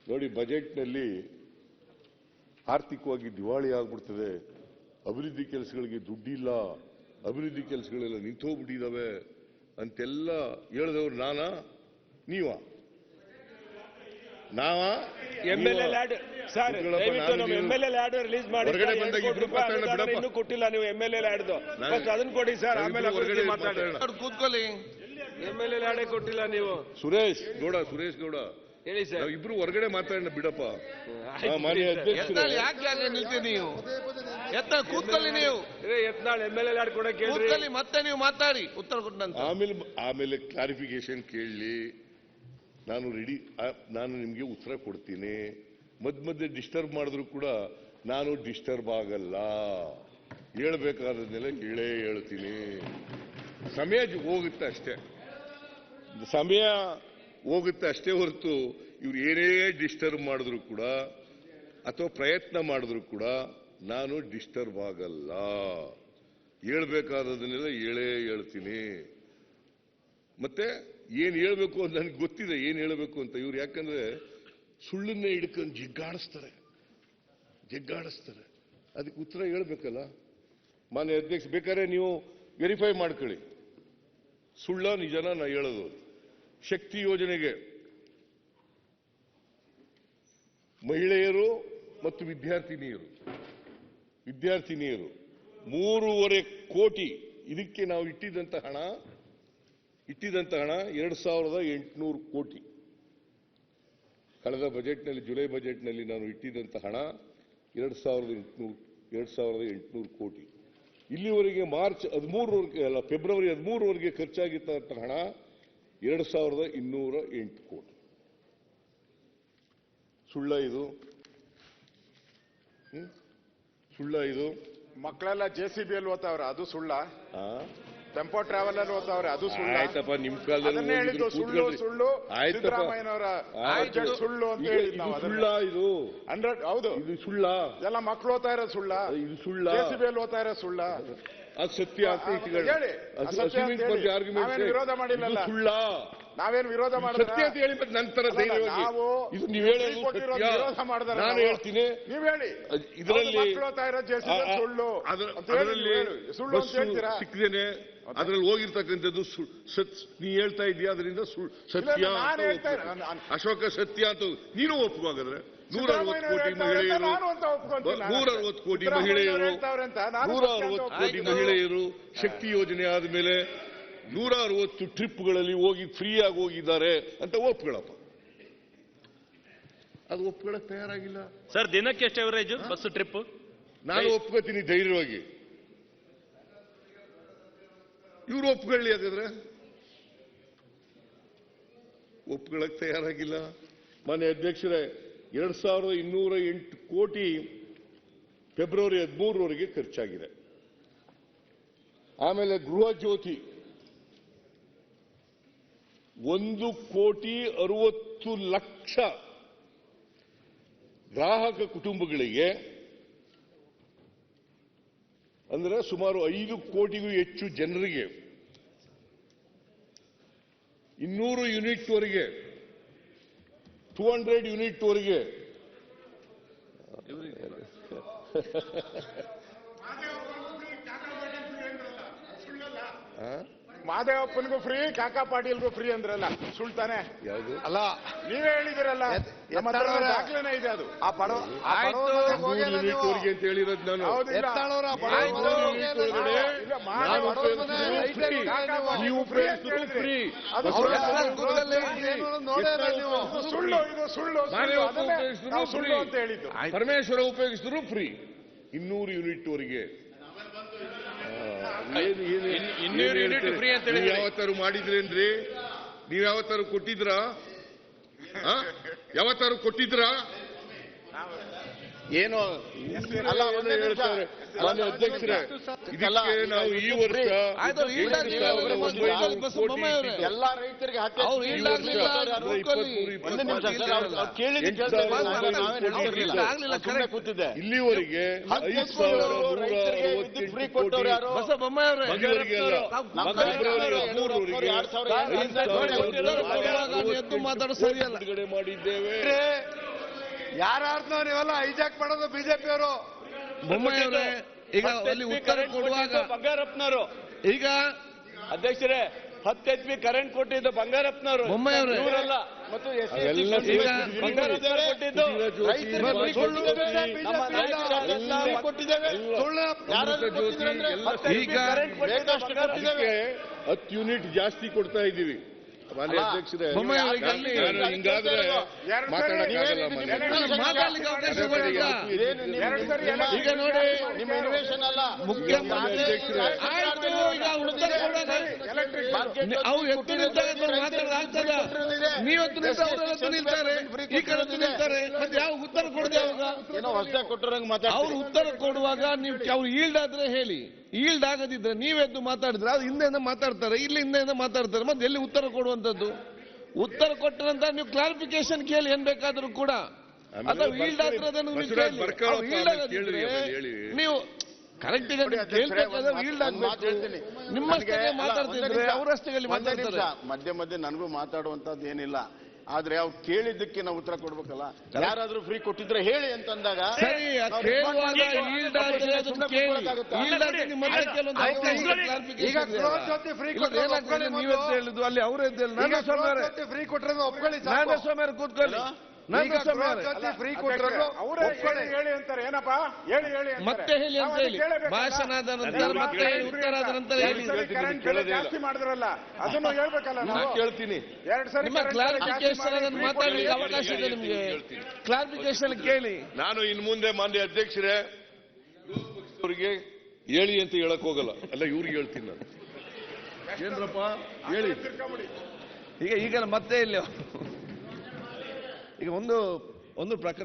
ನೋಡಿ, ಬಜೆಟ್ನಲ್ಲಿ ಆರ್ಥಿಕವಾಗಿ ದಿವಾಳಿ ಆಗ್ಬಿಡ್ತದೆ, ಅಭಿವೃದ್ಧಿ ಕೆಲಸಗಳಿಗೆ ದುಡ್ಡಿಲ್ಲ, ಅಭಿವೃದ್ಧಿ ಕೆಲಸಗಳೆಲ್ಲ ನಿಂತೋಗ್ಬಿಟ್ಟಿದ್ದಾವೆ ಅಂತೆಲ್ಲ ಹೇಳಿದವರು ನೀವ MLA lead sir, MLA lead release ಮಾಡಿ. ಇನ್ನೂ ಕೊಟ್ಟಿಲ್ಲ ನೀವು ಎಂಎಲ್ಎ ಲ್ಯಾಡ್ದು, ಫಸ್ಟ್ ಅದನ್ನ ಕೊಡಿ ಸರ್, ಆಮೇಲೆ ಅಭಿವೃದ್ಧಿ ಮಾತಾಡಿ. ಕೂತ್ಕೊಳ್ಳಿ. ಎಂಎಲ್ಎ ಲ್ಯಾಡೇ ಕೊಟ್ಟಿಲ್ಲ ನೀವು. ಸುರೇಶ್ ಗೌಡ ಹೇಳಿ ಸರ್. ಇಬ್ರು ಹೊರಗಡೆ ಮಾತಾಡೋಣ ಬಿಡಪ್ಪ. ಯಾಕೆ ನಿಲ್ತೀವಿ ನೀವು? ಕೂತ್ಕೊಳ್ಳಿ ನೀವು. ಯತ್ನಾಳ್ ಎಂಎಲ್ಎ ಲ್ಯಾಡ್ ಕೂಡ ಕೂತ್ಕೊಳ್ಳಿ, ಮತ್ತೆ ನೀವು ಮಾತಾಡಿ ಉತ್ತರ ಕೊಟ್ಟಂತ. ಆಮೇಲೆ ಕ್ಲಾರಿಫಿಕೇಶನ್ ಕೇಳಲಿ, ನಾನು ರೆಡಿ, ನಾನು ನಿಮ್ಗೆ ಉತ್ತರ ಕೊಡ್ತೀನಿ. ಮಧ್ಯೆ ಡಿಸ್ಟರ್ಬ್ ಮಾಡಿದ್ರು ಕೂಡ ನಾನು ಡಿಸ್ಟರ್ಬ್ ಆಗಲ್ಲ, ಹೇಳ್ಬೇಕಾದ್ಮೇಲೆ ಹೇಳ್ತೀನಿ. ಸಮಯ ಹೋಗುತ್ತೆ ಅಷ್ಟೇ, ಸಮಯ ಹೋಗುತ್ತೆ ಅಷ್ಟೇ ಹೊರತು ಇವ್ರು ಏನೇ ಡಿಸ್ಟರ್ಬ್ ಮಾಡಿದ್ರು ಕೂಡ ಅಥವಾ ಪ್ರಯತ್ನ ಮಾಡಿದ್ರು ಕೂಡ ನಾನು ಡಿಸ್ಟರ್ಬ್ ಆಗಲ್ಲ. ಹೇಳ್ಬೇಕಾದದನ್ನೆಲ್ಲ ಹೇಳ್ತೀನಿ. ಮತ್ತೆ ಏನ್ ಹೇಳ್ಬೇಕು ಅಂತ ನನಗೆ ಗೊತ್ತಿದೆ, ಏನ್ ಹೇಳ್ಬೇಕು ಅಂತ. ಇವ್ರು ಯಾಕಂದ್ರೆ ಸುಳ್ಳನ್ನೇ ಹಿಡ್ಕೊಂಡು ಜಗ್ಗಾಡಿಸ್ತಾರೆ, ಅದಕ್ಕೆ ಉತ್ತರ ಹೇಳ್ಬೇಕಲ್ಲ. ಮಾನ್ಯ ಅಧ್ಯಕ್ಷ, ಬೇಕಾದ್ರೆ ನೀವು ವೆರಿಫೈ ಮಾಡ್ಕೊಳ್ಳಿ, ಸುಳ್ಳ ನಿಜನ ನಾ ಹೇಳೋದು. ಶಕ್ತಿ ಯೋಜನೆಗೆ ಮಹಿಳೆಯರು ಮತ್ತು ವಿದ್ಯಾರ್ಥಿನಿಯರು 3.5 ಕೋಟಿ ಇದಕ್ಕೆ ನಾವು ಇಟ್ಟಿದ್ದಂತ ಹಣ 2,800 ಕೋಟಿ. ಕಳೆದ ಬಜೆಟ್ನಲ್ಲಿ, ಜುಲೈ ಬಜೆಟ್ನಲ್ಲಿ ನಾನು ಇಟ್ಟಿದ್ದಂತ ಹಣ 2,800 ಕೋಟಿ. ಇಲ್ಲಿವರೆಗೆ ಮಾರ್ಚ್ 13 ಅಲ್ಲ, ಫೆಬ್ರವರಿ 13 ಖರ್ಚಾಗಿದ್ದಂತ ಹಣ 2,208 ಕೋಟಿ. ಸುಳ್ಳ ಇದು? ಮಕ್ಕಳೆಲ್ಲ JCBಯಲ್ಲಿ ಓದ್ತಾವ್ರೆ, ಅದು ಸುಳ್ಳ? ಟೆಂಪೋ ಟ್ರಾವೆಲ್ ಅಲ್ಲಿ ಓದ್ತಾವ್ರೆ, ಅದು ಸುಳ್ಳು? ಆಯ್ತಪ್ಪ, ನಿಮ್ ಕಾಲದಲ್ಲಿ ಸುಳ್ಳು ಸಿದ್ದರಾಮಯ್ಯನವರ ಸುಳ್ಳು ಅಂತ ಹೇಳಿ ಸುಳ್ಳ ಇದು 100. ಹೌದು, ಇದು ಸುಳ್ಳ. ಎಲ್ಲ ಮಕ್ಕಳು ಓದ್ತಾ ಇರೋ ಸುಳ್ಳ, ಇದು ಸುಳ್ಳ. JCBಯಲ್ಲಿ ಓದ್ತಾ ಇರೋ ಸುಳ್ಳ, ಅದು ಸತ್ಯ ಅಂತ ಹೇಳಿ. ವಿರೋಧ ಮಾಡಿಲ್ಲ, ಸುಳ್ಳ. ನಾವೇನು ವಿರೋಧ ಮಾಡಿದ್ರೆ ಸತ್ಯ ಅಂತ ಹೇಳಿ ನಂತರ ನಾವು ನೀವು ಹೇಳೋದು ವಿರೋಧ ಮಾಡಿದ್ರೆ ನಾನು ಹೇಳ್ತೀನಿ. ನೀವು ಹೇಳಿ, ಇದರಲ್ಲಿ ಸುಳ್ಳು ಸುಳ್ಳು ಅಂತ ಹೇಳ್ತೀರಾ? ಸಿಕ್ಕಿದ್ದೇನೆ, ಅದ್ರಲ್ಲಿ ಹೋಗಿರ್ತಕ್ಕಂಥದ್ದು ನೀ ಹೇಳ್ತಾ ಇದೀಯಾ, ಅದರಿಂದ ಸತ್ಯ ಅಶೋಕ ಸತ್ಯ ಅಂತ ನೀನು ಒಪ್ಪಿಗಾದ್ರೆ 160 ಕೋಟಿ ಮಹಿಳೆಯರು 160 ಕೋಟಿ ಮಹಿಳೆಯರು ಶಕ್ತಿ ಯೋಜನೆ ಆದ್ಮೇಲೆ 160 ಟ್ರಿಪ್ಗಳಲ್ಲಿ ಹೋಗಿ ಫ್ರೀಯಾಗಿ ಹೋಗಿದ್ದಾರೆ ಅಂತ ಒಪ್ಕೊಳ್ಳಪ್ಪ. ಅದು ಒಪ್ಕೊಳ್ಳಕ್ ತಯಾರಾಗಿಲ್ಲ ಸರ್. ದಿನಕ್ಕೆ ಎಷ್ಟು ಅವರೇಜ್ ಬಸ್ ಟ್ರಿಪ್? ನಾನು ಒಪ್ಕೋತೀನಿ ಧೈರ್ಯವಾಗಿ. ಇವ್ರು ಒಪ್ಕೊಳ್ಳಿ, ಹಾಗಾದ್ರೆ ಒಪ್ಕೊಳ್ಳಕ್ ತಯಾರಾಗಿಲ್ಲ. ಮಾನ್ಯ ಅಧ್ಯಕ್ಷರೇ, 2,208 ಕೋಟಿ ಫೆಬ್ರವರಿ 13 ಖರ್ಚಾಗಿದೆ. ಆಮೇಲೆ ಗೃಹ ಜ್ಯೋತಿ 1,60,00,000 ಗ್ರಾಹಕ ಕುಟುಂಬಗಳಿಗೆ, ಅಂದ್ರೆ ಸುಮಾರು 5 ಕೋಟಿಗೂ ಹೆಚ್ಚು ಜನರಿಗೆ 200 ಯೂನಿಟ್ವರೆಗೆ 200 ಯೂನಿಟ್ವರೆಗೆ ಮಾದೇವಪ್ಪನಿಗೂ ಫ್ರೀ, ಕಾಕಾ ಪಾಟೀಲ್ಗೂ ಫ್ರೀ ಅಂದ್ರಲ್ಲ, ಸುಳ್ತಾನೆ? ಯಾವುದು ಅಲ್ಲ, ನೀವೇ ಹೇಳಿದಿರಲ್ಲ, ದಾಖಲೆನೇ ಇದೆ ಅದು. ಯೂನಿಟ್ವರೆಗೆ ಅಂತ ಹೇಳಿರೋದು ನಾನು. ನೀವು ಫ್ರೀ, ಸುಳ್ಳು, ಇದು ಸುಳ್ಳು ಸುಳ್ಳು ಅಂತ ಹೇಳಿದ್ದು. ಪರಮೇಶ್ವರ ಉಪಯೋಗಿಸಿದ್ರು ಫ್ರೀ 200 ಯೂನಿಟ್ವರೆಗೆ. ಯಾವತ್ತಾರು ಮಾಡಿದ್ರೇನ್ರಿ? ನೀವ್ ಯಾವತ್ತಾರು ಕೊಟ್ಟಿದ್ರಾ? ಯಾವತ್ತಾರು ಕೊಟ್ಟಿದ್ರಾ? ಏನು ಹೇಳ್ತಾರೆ ಮಾನ್ಯ ಅಧ್ಯಕ್ಷರೇ, ಇದಕ್ಕೆ ನಾವು ಈ ವರ್ಷ ಎಲ್ಲ ರೈತರಿಗೆ ಇಲ್ಲಿವರೆಗೆ 5,160 ಕೋಟಿ ಬಿಡುಗಡೆ ಮಾಡಿದ್ದೇವೆ. ಯಾರನ್ನ ನೀವೆಲ್ಲ ಹೈಜಾಕ್ ಮಾಡೋದು ಬಿಜೆಪಿ ಅವರು. ಬೊಮ್ಮಾಯಿ ಅವರೇ, ಈಗ ಅಲ್ಲಿ ಉತ್ತರ ಕೊಡುವಾಗ ಬಂಗಾರಪ್ಪನವರು ಈಗ ಅಧ್ಯಕ್ಷರೇ 10 HP ಕರೆಂಟ್ ಕೊಟ್ಟಿದ್ದು ಬಂಗಾರಪ್ಪನವರು, ಬೊಮ್ಮಾಯಿ ಅವರೇ, ಇವರಲ್ಲ. ಮತ್ತು ಅವೆಲ್ಲ ಈಗ ಬಂಗಾರಪ್ಪನವರು ಕೊಟ್ಟಿದ್ದು ಕೊಟ್ಟಿದ್ದೇವೆ. ಈಗ ಅದಕ್ಕೆ 10 ಯೂನಿಟ್ ಜಾಸ್ತಿ ಕೊಡ್ತಾ ಇದ್ದೀವಿ ಮಾನ್ಯ ಅಧ್ಯಕ್ಷರೇ. ಬೊಮ್ಮಾಯಿ ಅವರಿಗೆ ಅಲ್ಲಿ ನಾನು ಹಿಂಗಾದ್ರೆ ಮಾತಾಡಕ್ಕಾಗಲ್ಲ ಮಾನ್ಯ. ಮಾತಾಡ್ಲಿಕ್ಕೆ ಅವಕಾಶ ಕೊಡಿಲ್ಲ. ಈಗ ನೋಡಿ, ನಿಮ್ಮ ಇನ್ವೇಷನ್ ಅಲ್ಲ ಮುಖ್ಯಮಂತ್ರಿ ಆಯ್ತು, ಈಗ ಉತ್ತರ ಕೊಡೋಣ. ಅವ್ರು ಎತ್ತು ನಿಂತಾಗ ಮಾತಾಡೋದಾಗ್ತದ? ನೀವತ್ತು ನಿಂತ ಅವರತ್ತು ನಿಲ್ತಾರೆ, ಈ ಕಡೆ ನಿಲ್ತಾರೆ, ಮತ್ತೆ ಯಾವ ಉತ್ತರ ಕೊಡದೆ ಅವಾಗ? ಏನೋ ಹೊಸದಾಗಿ ಕೊಟ್ಟಿರಂಗ್ ಅವ್ರು ಉತ್ತರ ಕೊಡುವಾಗ ನೀವು ಅವ್ರು ಈಲ್ಡ್ ಆದ್ರೆ ಹೇಳಿ, ಈಲ್ಡ್ ಆಗದಿದ್ರೆ ನೀವೆದ್ದು ಮಾತಾಡಿದ್ರೆ ಅದು ಹಿಂದೆಯಿಂದ ಮಾತಾಡ್ತಾರೆ, ಇಲ್ಲಿ ಹಿಂದೆಯಿಂದ ಮಾತಾಡ್ತಾರೆ, ಮತ್ತೆ ಎಲ್ಲಿ ಉತ್ತರ ಕೊಡುವಂತದ್ದು? ಉತ್ತರ ಕೊಟ್ಟ ನಂತರ ನೀವು ಕ್ಲಾರಿಫಿಕೇಶನ್ ಕೇಳಿ ಏನ್ ಬೇಕಾದ್ರೂ ಕೂಡ. ಅಥವಾ ಈಲ್ಡ್ ಆದ್ರೆ ಅದನ್ನು ನೀವು ಕೇಳಿ. ಅವ್ರು ಈಲ್ಡ್ ಆಗದಿದ್ರೆ ನೀವು ಕರೆಕ್ಟ್ ಈಗ ಕೇಳ್ಬೇಕಾದ್ರೆ ಈಲ್ಡ್ ಆಗ್ಬೇಕು. ನಿಮ್ಮಷ್ಟೇ ಮಾತಾಡ್ತಿದ್ರೆ ಅವರಷ್ಟೇ ಮಾತಾಡ್ತಾರೆ. ಮಧ್ಯೆ ಮಧ್ಯೆ ನನಗೂ ಮಾತಾಡುವಂತದ್ದು ಏನಿಲ್ಲ, ಆದ್ರೆ ಅವ್ರು ಕೇಳಿದ್ದಕ್ಕೆ ನಾವು ಉತ್ತರ ಕೊಡ್ಬೇಕಲ್ಲ. ಯಾರಾದ್ರೂ ಫ್ರೀ ಕೊಟ್ಟಿದ್ರೆ ಹೇಳಿ ಅಂತಂದಾಗ ಸರಿ, ಕೇಳುವಾಗ ಈಲ್ಡ್ ಆದ್ರೆ ಅದನ್ನ ಕೇಳಿ. ಈಲ್ಡ್ ಆದ್ರೆ ನಿಮ್ಮ ಹತ್ರ ಕೆಲವೊಂದು ನೀವೆಂತ ಹೇಳಿದ್ದು ಅಲ್ಲಿ ಅವರದ್ದು ಫ್ರೀ ಕೊಟ್ಟಿರೋದು ಒಪ್ಕೊಳ್ಳಿ. ನಾಗಸ್ವಾಮಿ ಕೂತ್ಕೊಳ್ಳಿ. ಫ್ರೀ ಕೊಟ್ಟಿರೋದು ಹೇಳಿ ಅಂತಾರೆ. ಏನಪ್ಪಾ ಹೇಳಿ ಹೇಳಿ ಮತ್ತೆ ಹೇಳಿ ಅಂತ ಹೇಳಿ, ಭಾಷಣ ಆದ ನಂತರ ಮತ್ತೆ ಹೇಳಿ, ಉತ್ತರ ಆದ ನಂತರ ಹೇಳಿ. ಕರೆಂಟ್ ಬಿಲ್ ಜಾಸ್ತಿ ಮಾಡಿದ್ರಲ್ಲ ಅದನ್ನು ಹೇಳ್ಬೇಕಲ್ಲ ನಾವು. ಕೇಳ್ತೀನಿ. 2 ಸರಿ ನಿಮ್ಮ ಕ್ಲಾರಿಫಿಕೇಶನ್ ಅದನ್ನು ಮಾತಾಡಲಿಕ್ಕೆ ಅವಕಾಶ ಇದೆ ನಿಮಗೆ. ಕ್ಲಾರಿಫಿಕೇಶನ್ ಕೇಳಿ. ನಾನು ಇನ್ನು ಮುಂದೆ ಮಾನ್ಯ ಅಧ್ಯಕ್ಷರೇ ಅವರಿಗೆ ಹೇಳಿ ಅಂತ ಹೇಳಕ್ ಹೋಗಲ್ಲ, ಅಲ್ಲ ಇವ್ರಿಗೆ ಹೇಳ್ತೀನಿ ನಾನು. ಏನ್ರಪ್ಪ ಹೇಳಿ. ಈಗ ಮತ್ತೆ ಇಲ್ಲಿ ಈಗ ಒಂದು ಪ್ರಕರಣ